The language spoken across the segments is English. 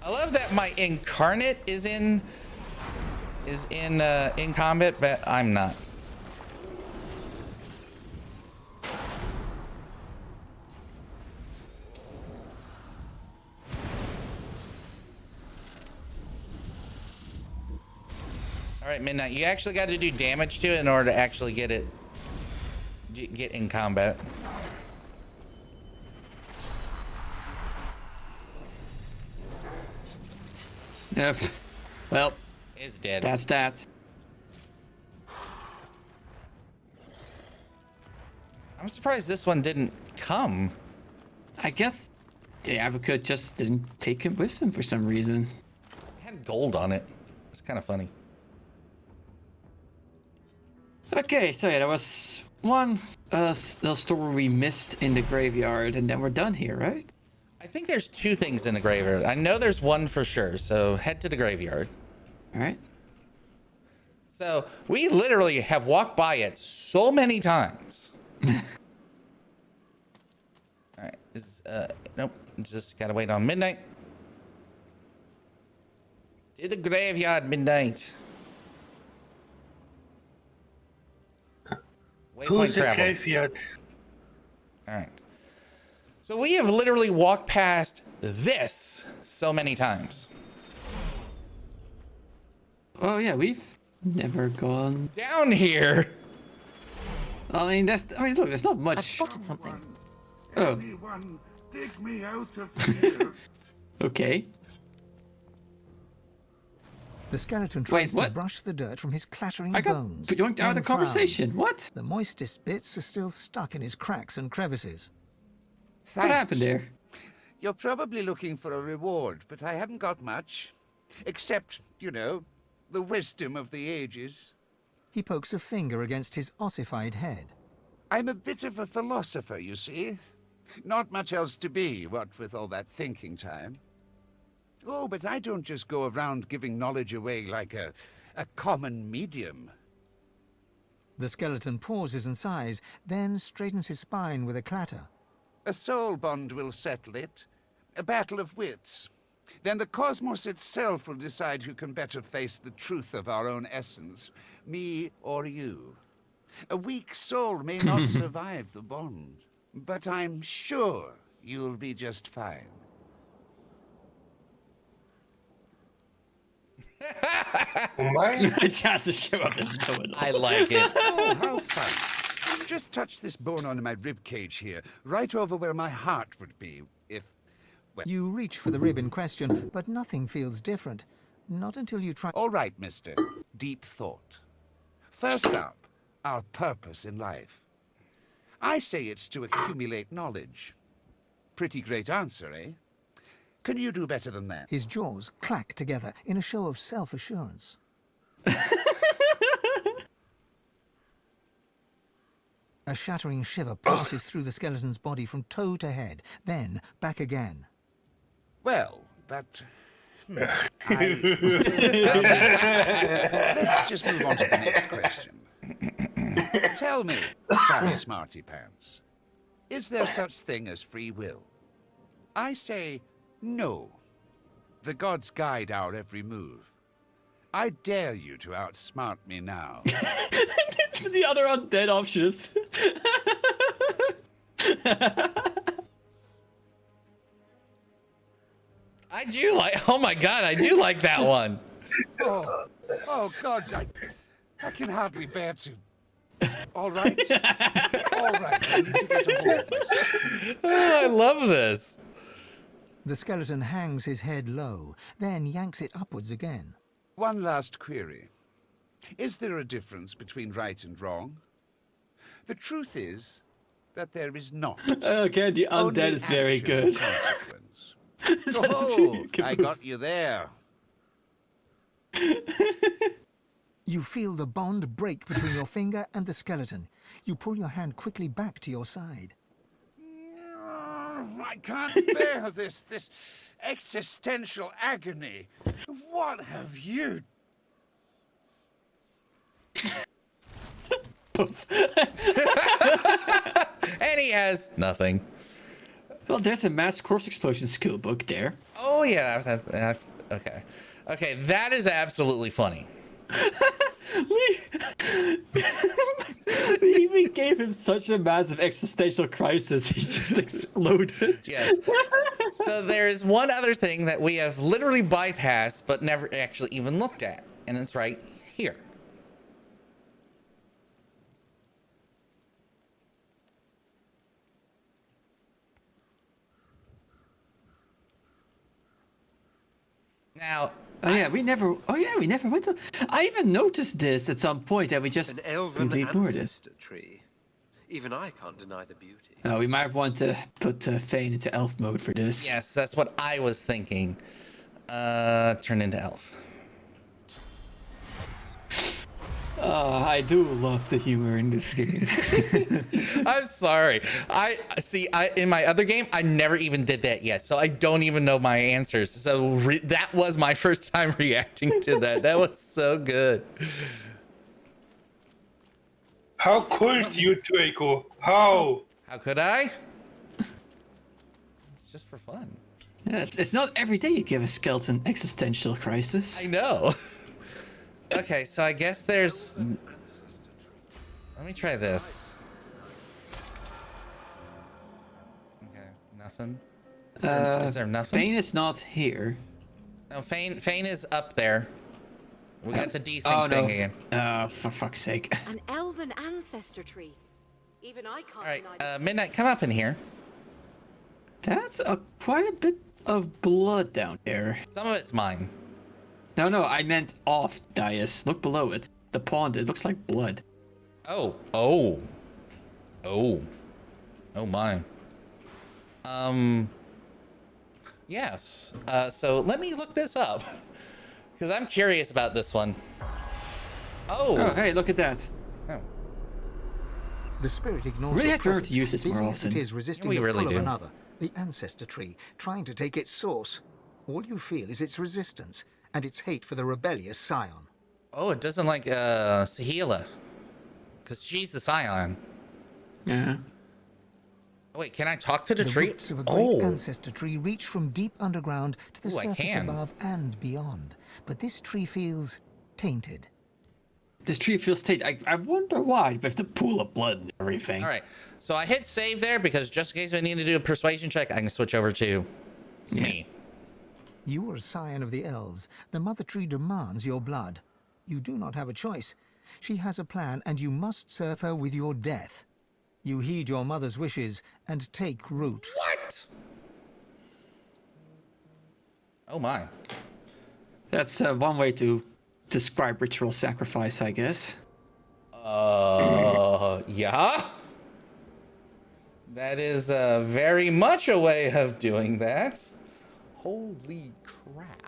I love that my incarnate is in combat, but I'm not. All right, Midnight, you actually got to do damage to it in order to actually get in combat. Yep. Well, It's dead. that's that. I'm surprised this one didn't come. I guess the advocate just didn't take him with him for some reason. It had gold on it. It's kind of funny. Okay, so yeah, there was one little story we missed in the graveyard, and then we're done here, right? I think there's two things in the graveyard. I know there's one for sure, so head to the graveyard. All right. So we literally have walked by it so many times. All right, nope, just gotta wait on Midnight. To the graveyard, Midnight. Who's the travel. caveat? All right. So we have literally walked past this so many times. Oh yeah, we've never gone Down here. I mean, look, there's not much. I've spotted something. Oh, Anyone, dig me out of here. okay. The skeleton tries to what? brush the dirt from his clattering I got bones. yoinked out of the then conversation. frowns. What? The moistest bits are still stuck in his cracks and crevices. What happened there? You're probably looking for a reward, but I haven't got much. Except, you know, the wisdom of the ages. He pokes a finger against his ossified head. I'm a bit of a philosopher, you see. Not much else to be, what with all that thinking time. Oh, but I don't just go around giving knowledge away like a common medium. The skeleton pauses and sighs, then straightens his spine with a clatter. A soul bond will settle it. A battle of wits. Then the cosmos itself will decide who can better face the truth of our own essence, me or you. A weak soul may not survive the bond, but I'm sure you'll be just fine. It has to show up as going on. I like it. Oh, how fun. Just touch this bone on my rib cage here, right over where my heart would be, if... well... You reach for the rib in question, but nothing feels different. Not until you try... All right, mister. Deep thought. First up, our purpose in life. I say it's to accumulate knowledge. Pretty great answer, eh? Can you do better than that? His jaws clack together in a show of self-assurance. A shattering shiver passes through the skeleton's body from toe to head, then back again. Well, but... Let's just move on to the next question. Tell me, Sally Smarty Pants, is there such thing as free will? I say no. The gods guide our every move. I dare you to outsmart me now. The other undead option is... I do like, oh my god, I do like that one. Oh gods, I can hardly bear to. All right. All right, I need to get a hold of myself. Oh, I love this. The skeleton hangs his head low, then yanks it upwards again. One last query. Is there a difference between right and wrong? The truth is that there is not. Okay, the Only undead is very action good. consequence. Oh, I got you there. You feel the bond break between your finger and the skeleton. You pull your hand quickly back to your side. I can't bear this existential agony. What have you... And he has nothing. Well, there's a mass corpse explosion skill book there. Oh yeah, okay. Okay, that is absolutely funny. we gave him such a massive existential crisis, he just exploded. Yes. So there's one other thing that we have literally bypassed but never actually even looked at, and it's right here. Now, We never went to. I even noticed this at some point that we just An elven completely ignored it. ancestor tree. Even I can't deny the beauty. We might want to put Fane into elf mode for this. yes, that's what I was thinking. Turn into elf. I do love the humor in this game. I'm sorry. I in my other game, I never even did that yet, so I don't even know my answers. So that was my first time reacting to that. That was so good. How could you, Draco? How? How could I? It's just for fun. Yeah, it's not every day you give a skeleton existential crisis. I know. Okay, so I guess there's... Let me try this. Okay, nothing. Is there nothing? Fane is not here. No, Fane is up there. We got the desync Oh, no. thing again. For fuck's sake. An elven ancestor tree. Even I can't All right, deny Midnight, come up in here. That's quite a bit of blood down there. Some of it's mine. No, I meant off dais. Look below it. The pond, it looks like blood. Oh my. Yes. So let me look this up because I'm curious about this one. Oh, hey, look at that. Oh. The spirit ignores Really your have to learn to presence, use this more busy as often. it is resisting We the really pull do. of another, the Ancestor Tree, trying to take its source. All you feel is its resistance and its hate for the rebellious Scion. Oh, it doesn't like Sahila, because she's the Scion. Yeah. Oh, wait, can I talk to the tree? Roots of a great Ancestor Tree reach from deep underground to the Ooh, I surface can. above and beyond. But this tree feels tainted. This tree feels tainted. I wonder why, with the pool of blood and everything. All right, so I hit save there because just in case I need to do a persuasion check, I can switch over to me. You are a scion of the elves. The Mother Tree demands your blood. You do not have a choice. She has a plan, and you must serve her with your death. You heed your mother's wishes and take root. What? Oh my. That's one way to describe ritual sacrifice, I guess. Yeah. That is very much a way of doing that. Holy crap.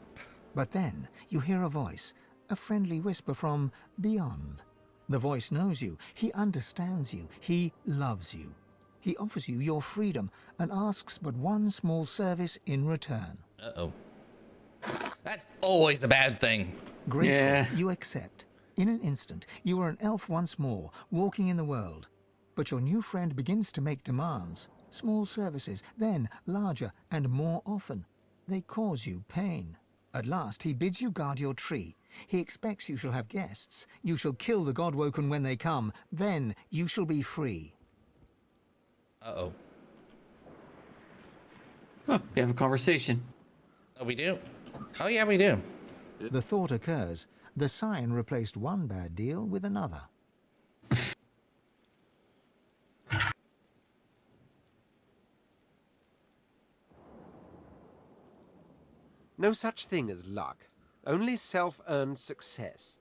But then you hear a voice, a friendly whisper from beyond. The voice knows you. He understands you. He loves you. He offers you your freedom and asks but one small service in return. Uh-oh. That's always a bad thing. Grateful, Yeah. you accept. In an instant, you are an elf once more, walking in the world. But your new friend begins to make demands. Small services, then larger and more often. They cause you pain. At last, he bids you guard your tree. He expects you shall have guests. You shall kill the Godwoken when they come. Then you shall be free. Uh-oh. Oh, we have a conversation. Oh, we do? Oh, yeah, we do. The thought occurs. The Scion replaced one bad deal with another. No such thing as luck, only self-earned success.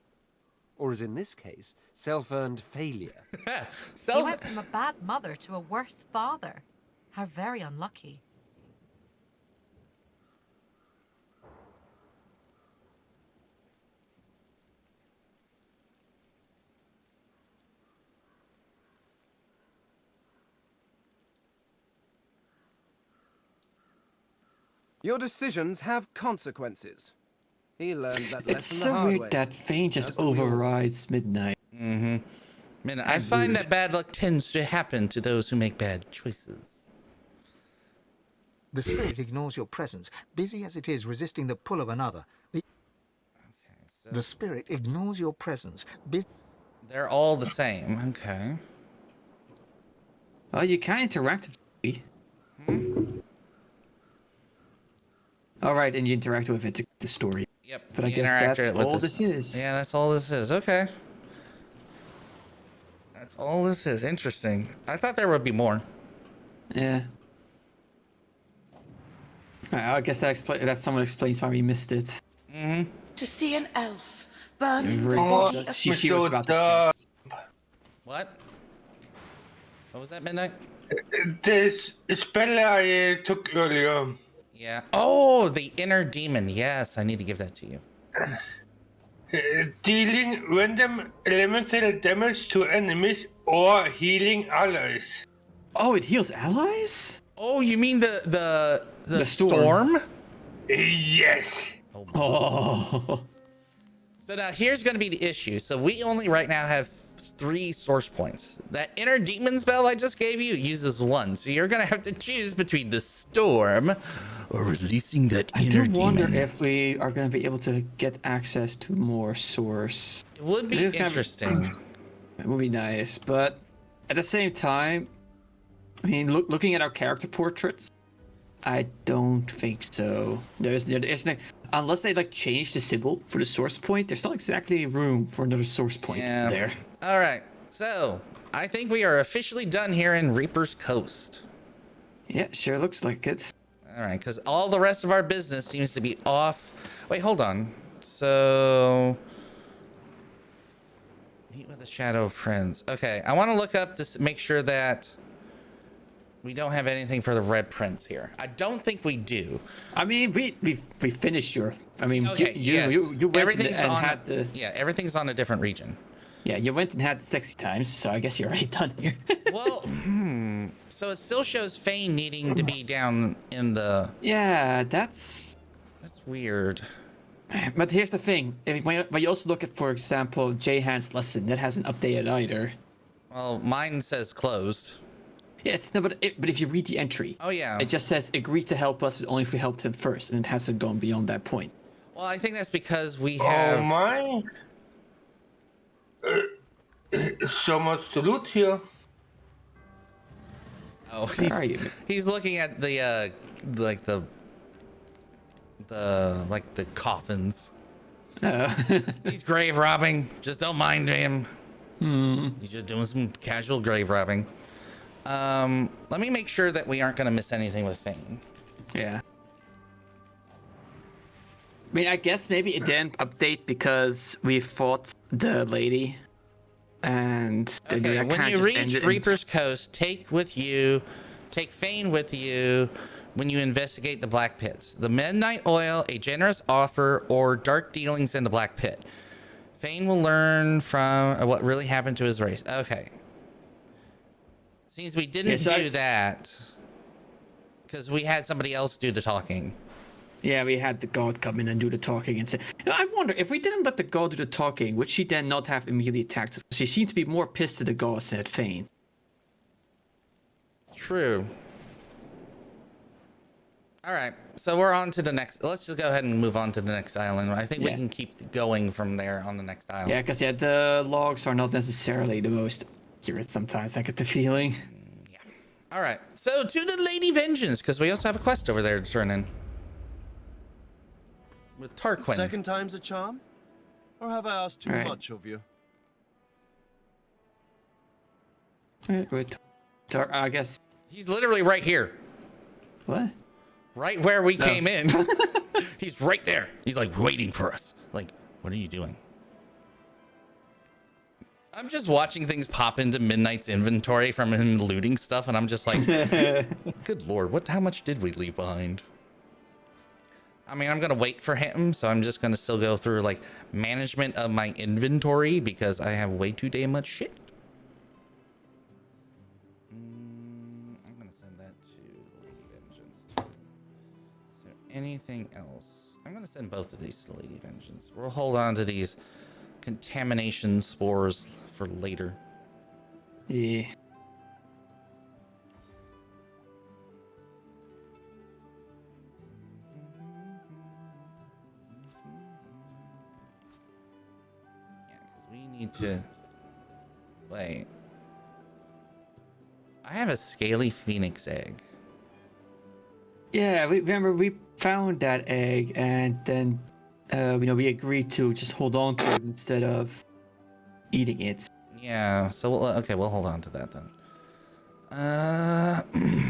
Or as in this case, self-earned failure. You went from a bad mother to a worse father. How very unlucky. Your decisions have consequences. He learned that It's lesson the so hard weird way. that Fane just That's what we all- overrides Midnight. Mm-hmm. Man, I find that bad luck tends to happen to those who make bad choices. The spirit ignores your presence, busy as it is resisting the pull of another. The spirit ignores your presence, busy... They're all the same. Okay. Well, you can interact with it. All right, and you interact with it to the story. Yep. But I you guess interact that's with all this is. Yeah, that's all this is. Okay. That's all this is. Interesting. I thought there would be more. Yeah. Alright, I guess that someone explains why we missed it. To see an elf burning the Very body good. of She was about to chest. What? What was that, Midnight? This spell I took earlier. Yeah. Oh, the inner demon. Yes, I need to give that to you. Dealing random elemental damage to enemies or healing allies. Oh, it heals allies? Oh, you mean the storm? Yes. Oh. So now here's going to be the issue. So we only right now have 3 source points. That inner demon spell I just gave you uses 1. So you're going to have to choose between the storm or releasing that inner demon. I do wonder if we are going to be able to get access to more source. It would be interesting. It would be nice, but at the same time, I mean, looking at our character portraits, I don't think so. There's no, unless they like change the symbol for the source point, there's not exactly room for another source point there. All right. So I think we are officially done here in Reaper's Coast. Yeah, sure looks like it. All right, because all the rest of our business seems to be off. Wait, hold on. So meet with the Shadow Friends. Okay, I want to look up this, make sure that we don't have anything for the Red Prince here. I don't think we do. I mean, we finished your. I mean, okay, you went everything's and on. had the. Yeah, everything's on a different region. Yeah, you went and had the sexy times, so I guess you're already done here. Well, so it still shows Fane needing to be down in the. Yeah, that's weird. But here's the thing: when you also look at, for example, Jahan's lesson, that hasn't updated either. Well, mine says closed. Yes, no, but if you read the entry, oh yeah, it just says agree to help us, but only if we helped him first, and it hasn't gone beyond that point. Well, I think that's because we have. Oh my! So much to loot here. Oh, he's looking at the like the coffins. Oh. He's grave robbing. Just don't mind him. He's just doing some casual grave robbing. Let me make sure that we aren't going to miss anything with Fane. Yeah. I mean, I guess maybe it didn't update because we fought the lady, and okay, when you reach Reaper's Coast, take Fane with you when you investigate the Black Pits. The Midnight Oil, a generous offer, or dark dealings in the Black Pit. Fane will learn from what really happened to his race. Okay. Seems we didn't do that because we had somebody else do the talking. Yeah, we had the god come in and do the talking and say. I wonder if we didn't let the god do the talking, would she then not have immediately attacked us? She seemed to be more pissed at the gods than at Fane. True. All right, so we're on to the next. Let's just go ahead and move on to the next island. I think we can keep going from there on the next island. Yeah, because the logs are not necessarily the most accurate sometimes. I get the feeling. Yeah. All right, so to the Lady Vengeance, because we also have a quest over there to turn in. With Tarquin. Second time's a charm? Or have I asked too much of you? Wait, I guess. He's literally right here. What? Right where we came in. He's right there. He's like waiting for us. Like, what are you doing? I'm just watching things pop into Midnight's inventory from him looting stuff, and I'm just like, good lord, how much did we leave behind? I mean, I'm gonna wait for him, so I'm just gonna still go through like management of my inventory because I have way too damn much shit. I'm gonna send that to Lady Vengeance too. Is there anything else? I'm gonna send both of these to Lady Vengeance. We'll hold on to these contamination spores for later. Yeah. need to... Wait. I have a scaly phoenix egg. Yeah, remember we found that egg, and then we agreed to just hold on to it instead of eating it. Yeah, so we'll hold on to that then.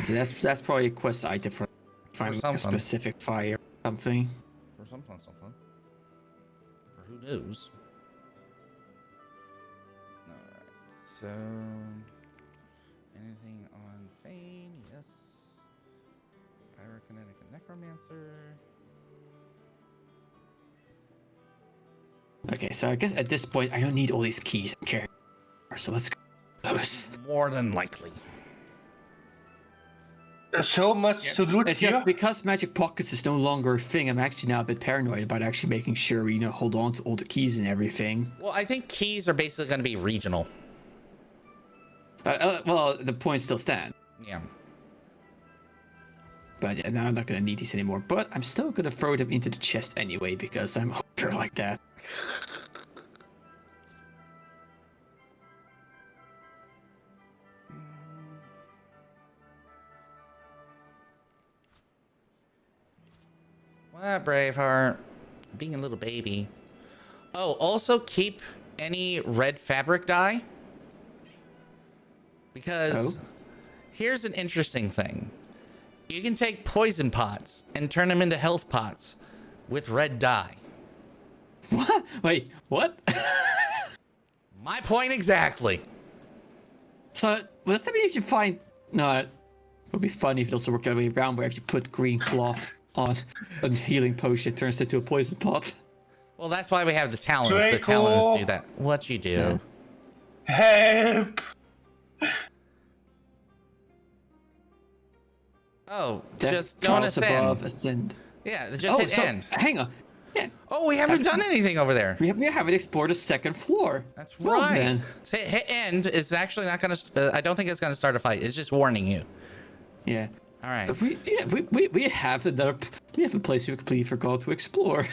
So that's probably a quest item for finding like a something. specific fire or something. For something. For who knows? Alright, so... Anything on Fane? Yes. Pyrokinetic and Necromancer. Okay, so I guess at this point I don't need all these keys and carry. So let's go. More than likely. So much to loot It's here. just because Magic Pockets is no longer a thing, I'm actually now a bit paranoid about actually making sure we hold on to all the keys and everything. Well, I think keys are basically going to be regional. But, well, the points still stand. Yeah. But yeah, now I'm not going to need these anymore. But I'm still going to throw them into the chest anyway because I'm a hooker like that. What, Braveheart? Being a little baby. Oh, also keep any red fabric dye. Because here's an interesting thing. You can take poison pots and turn them into health pots with red dye. What? Wait, what? My point exactly. So, well, does that mean if you find... No, it would be funny if it also worked the other way around, where if you put green cloth on a healing potion, it turns into a poison pot. Well, that's why we have the talents. Draco. The talents do that. What you do? Help! Oh, Death just don't toss ascend. above, ascend. Yeah, just hit end. Hang on. Yeah. Oh, we haven't done anything over there. We haven't explored the second floor. That's Well, right. then. Say hit end. It's actually not gonna. I don't think it's gonna start a fight. It's just warning you. Yeah. All right. But we have a place we completely forgot to explore.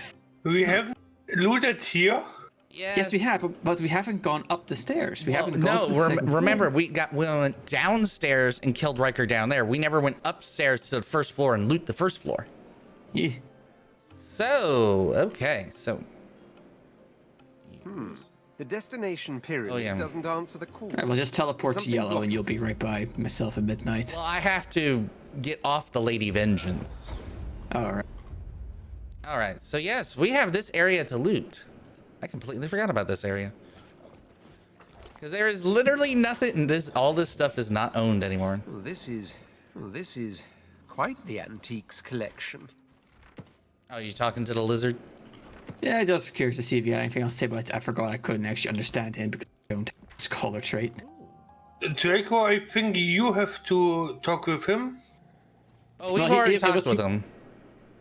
We haven't looted here. Yes, we have, but we haven't gone up the stairs. We haven't gone to the second remember floor. we went downstairs and killed Riker down there. We never went upstairs to the first floor and loot the first floor. Yeah. So okay, so. The destination pyramid doesn't answer the call. All right, well, just teleport Something to yellow blocked. and you'll be right by myself at midnight. Well, I have to get off the Lady Vengeance. All right. All right, so yes, we have this area to loot. I completely forgot about this area. Because there is literally nothing. All this stuff is not owned anymore. Well, this is quite the antiques collection. Oh, you talking to the lizard? Yeah, just curious to see if you had anything else to say, but I forgot I couldn't actually understand him because I don't have a scholar trait. Draco, I think you have to talk with him. Oh, we've already talked with him.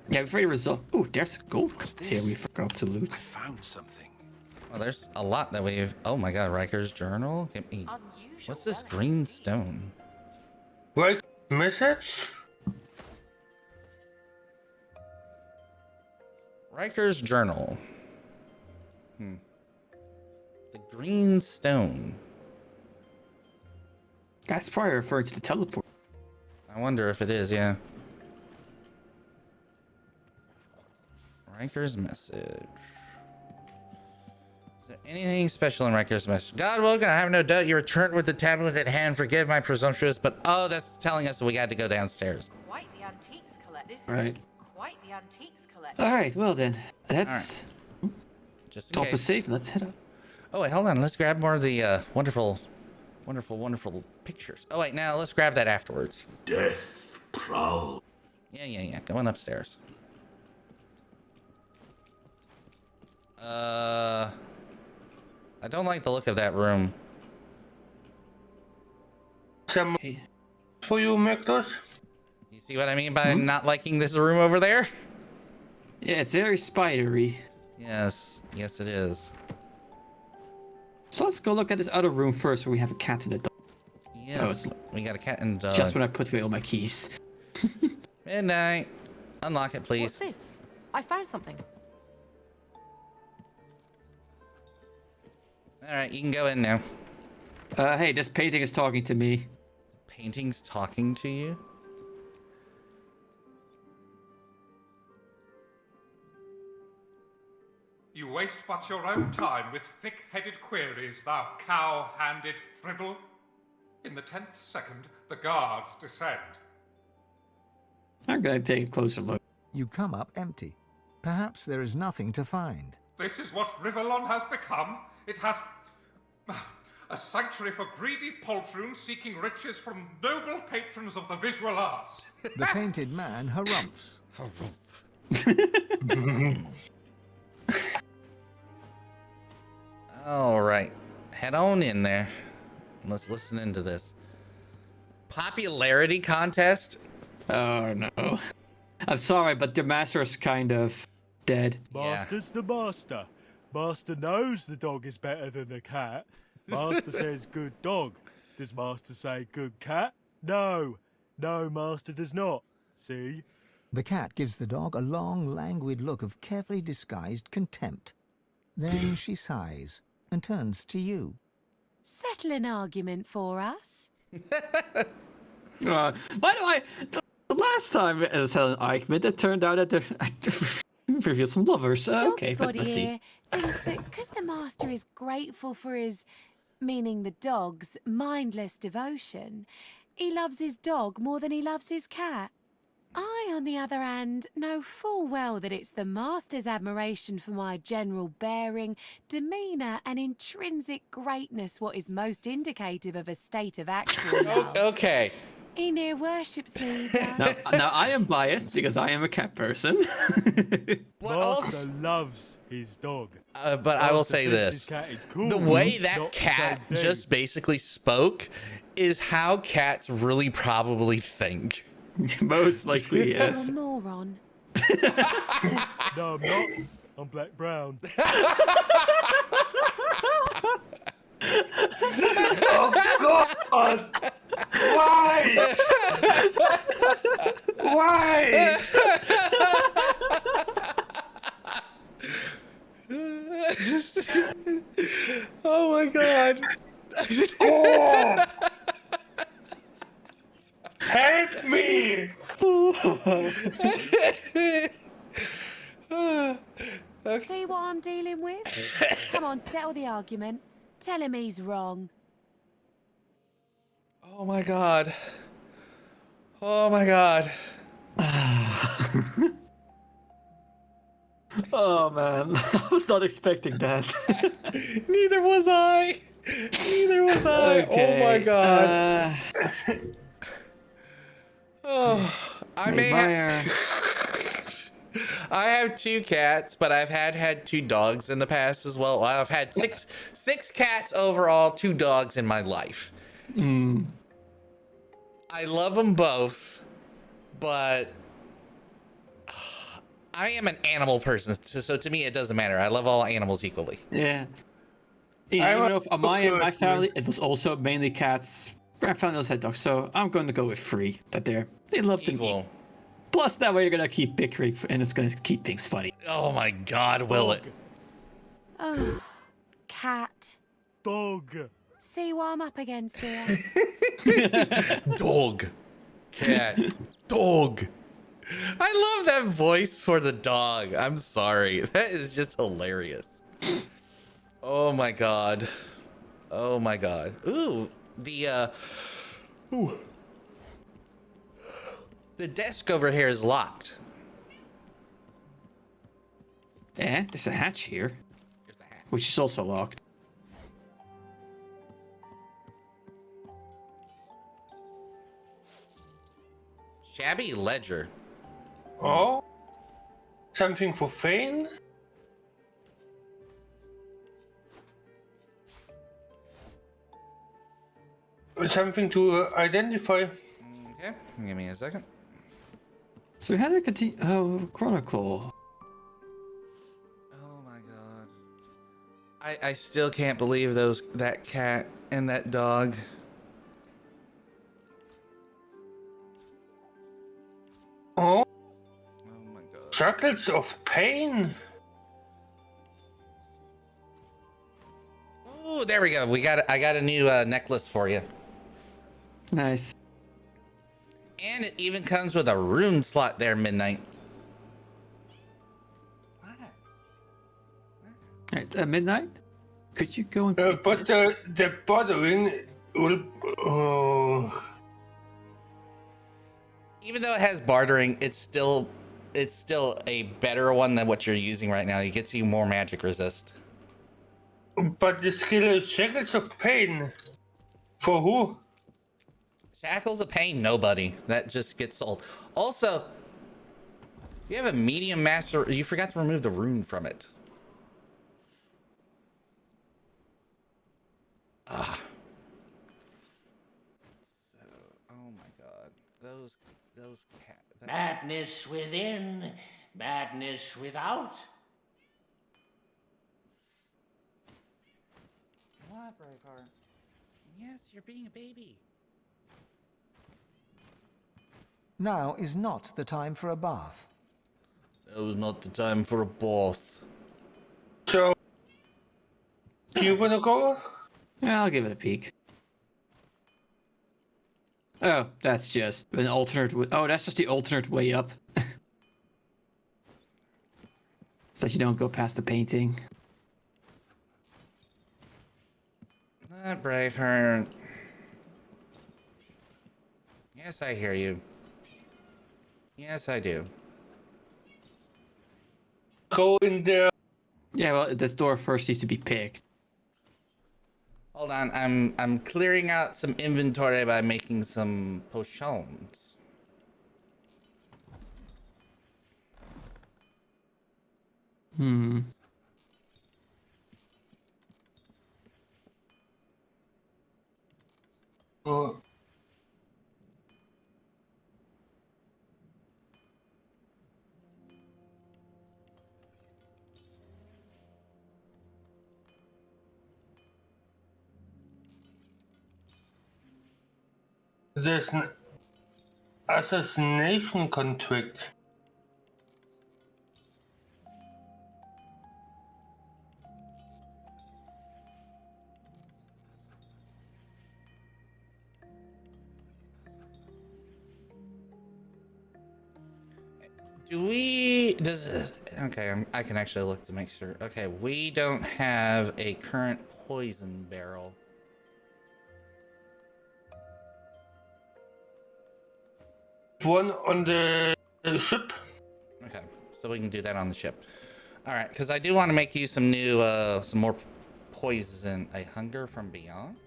Yeah, we've already resolved. Oh, there's gold cards here we forgot to loot. I found something. Well, there's a lot that we've... Oh my god, Riker's journal? Give me... What's this green stone? Like message? Riker's journal. The green stone. That's probably referring to the teleport. I wonder if it is, yeah. Riker's message. Is there anything special in Riker's message? God Wogan, I have no doubt you returned with the tablet at hand. Forgive my presumptuous, but oh, that's telling us that we had to go downstairs. Quite the antiques collection. Right. Quite the antiques collection. All right, well then, let's Just in top is case. safe. Let's head up. Oh wait, hold on. Let's grab more of the wonderful pictures. Oh wait, now let's grab that afterwards. Death prowl. Yeah. Going upstairs. I don't like the look of that room. Some for you, Mektos? You see what I mean by not liking this room over there? Yeah, it's very spidery. Yes, it is. So let's go look at this other room first where we have a cat and a dog. Yes, we got a cat and dog. Just when I put away all my keys. Midnight. Unlock it, What's please. this? I found something. All right, you can go in now. Hey, this painting is talking to me. Painting's talking to you? You waste but your own time with thick-headed queries, thou cow-handed fribble. In the 10th second, the guards descend. I'm gonna take a closer look. You come up empty. Perhaps there is nothing to find. This is what Riverland has become. It has a sanctuary for greedy poltroons seeking riches from noble patrons of the visual arts. The painted man harumphs. All right, head on in there. Let's listen into this. Popularity contest? Oh no. I'm sorry, but the master is kind of dead. Master's the master. Master knows the dog is better than the cat. Master says good dog. Does Master say good cat? No. No, Master does not. See? The cat gives the dog a long, languid look of carefully disguised contempt. Then she sighs and turns to you. Settle an argument for us. By the way, the last time it was an argument, it turned out that revealed some lovers. Okay, but Body let's see. here thinks that because the master is grateful for his, meaning the dog's, mindless devotion, he loves his dog more than he loves his cat. I, on the other hand, know full well that it's the master's admiration for my general bearing, demeanour and intrinsic greatness what is most indicative of a state of actual love. Okay. He near worships me. Now I am biased because I am a cat person. Master loves his dog. But I will say thinks this. his cat is cool, The way that not the cat same thing. just basically spoke is how cats really probably think. Most likely, You're a yes. moron. No, I'm not. I'm black brown. Oh God! Why? Why? Oh my god. Oh! Help me! See what I'm dealing with? Come on, settle the argument. Tell him he's wrong. Oh my god. Oh my god. Oh man, I was not expecting that. Neither was I. Neither was I. Okay, Oh my god. Oh, I may I have 2 cats, but I've had 2 dogs in the past as well. I've had six cats overall, 2 dogs in my life. I love them both, but I am an animal person, so to me it doesn't matter. I love all animals equally. Yeah. Even though on my family, it was also mainly cats. My family also had dogs, so I'm going to go with 3. That they love to eat. Plus, that way you're gonna keep bickering, and it's gonna keep things funny. Oh my god, will it? Oh, cat. Dog. See what I'm up against here? Dog. Cat. Dog. I love that voice for the dog. I'm sorry. That is just hilarious. Oh my god. Oh my god. Ooh, the desk over here is locked. Yeah, there's a hatch here, which is also locked. Shabby ledger. Oh? Something for Fane? Something to identify. Okay, give me a second. So we had to continue. Oh, Chronicle. Oh my god. I still can't believe that cat and that dog. Oh? Oh my god. Chocolates of pain? Ooh, there we go. I got a new necklace for you. Nice. And it even comes with a rune slot there, Midnight. At midnight? Could you go and... but the bothering will... Even though it has bartering, it's still a better one than what you're using right now. It gets you more magic resist. But the skill is Shackles of Pain. For who? Shackles of Pain, nobody. That just gets sold. Also, if you have a medium master, you forgot to remove the rune from it. Ah. So, oh my god. Those cats. Madness within, madness without. What, Braveheart? Yes, you're being a baby. Now is not the time for a bath. That was not the time for a bath. So, you wanna go? Yeah, I'll give it a peek. Oh, that's just an alternate... Oh, that's just the alternate way up. So you don't go past the painting. Braveheart. Yes, I hear you. Yes, I do. Go in there. Yeah, well, this door first needs to be picked. Hold on, I'm clearing out some inventory by making some potions. Hmm. Oh. There's an assassination contract. Okay, I can actually look to make sure. Okay, we don't have a current poison barrel. One on the ship. Okay, so we can do that on the ship. All right, because I do want to make you some new, some more poison. A hunger from beyond.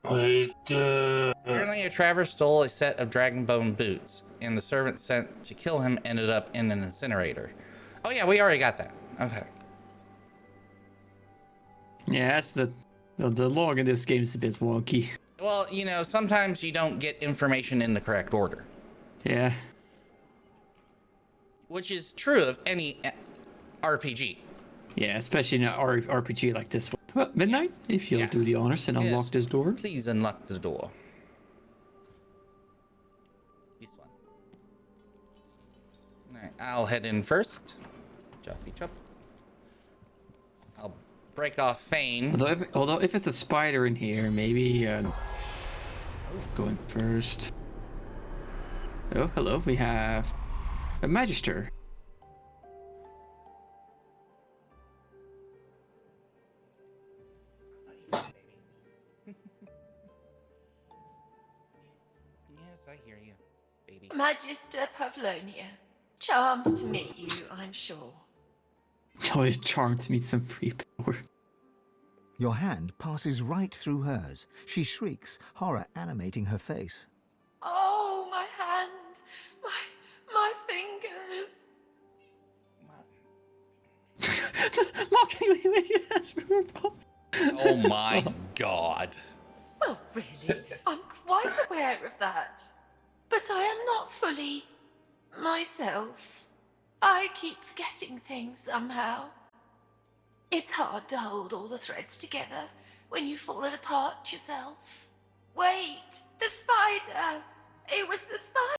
Wait, Apparently a traveler stole a set of dragon bone boots, and the servant sent to kill him ended up in an incinerator. Oh yeah, we already got that. Okay. Yeah, that's the log in this game is a bit wonky. Well, you know, sometimes you don't get information in the correct order. Yeah. Which is true of any RPG. Yeah, especially in an RPG like this one. Well, Midnight, if you'll do the honors and unlock this door. Please unlock the door. This one. Alright, I'll head in first. Choppy chop. I'll break off Fane. Although if it's a spider in here, maybe going first. Oh, hello. We have a Magister. Yes, I hear you, baby. Magister Pavlonia. Charmed to meet you, I'm sure. Always charmed to meet some free power. Your hand passes right through hers. She shrieks, horror animating her face. Oh, my hand. My fingers. Mockingly making hands for her paw. Oh my god. Well, really, I'm quite aware of that. But I am not fully myself. I keep forgetting things somehow. It's hard to hold all the threads together when you've fallen apart yourself. Wait, the spider! It was the spider!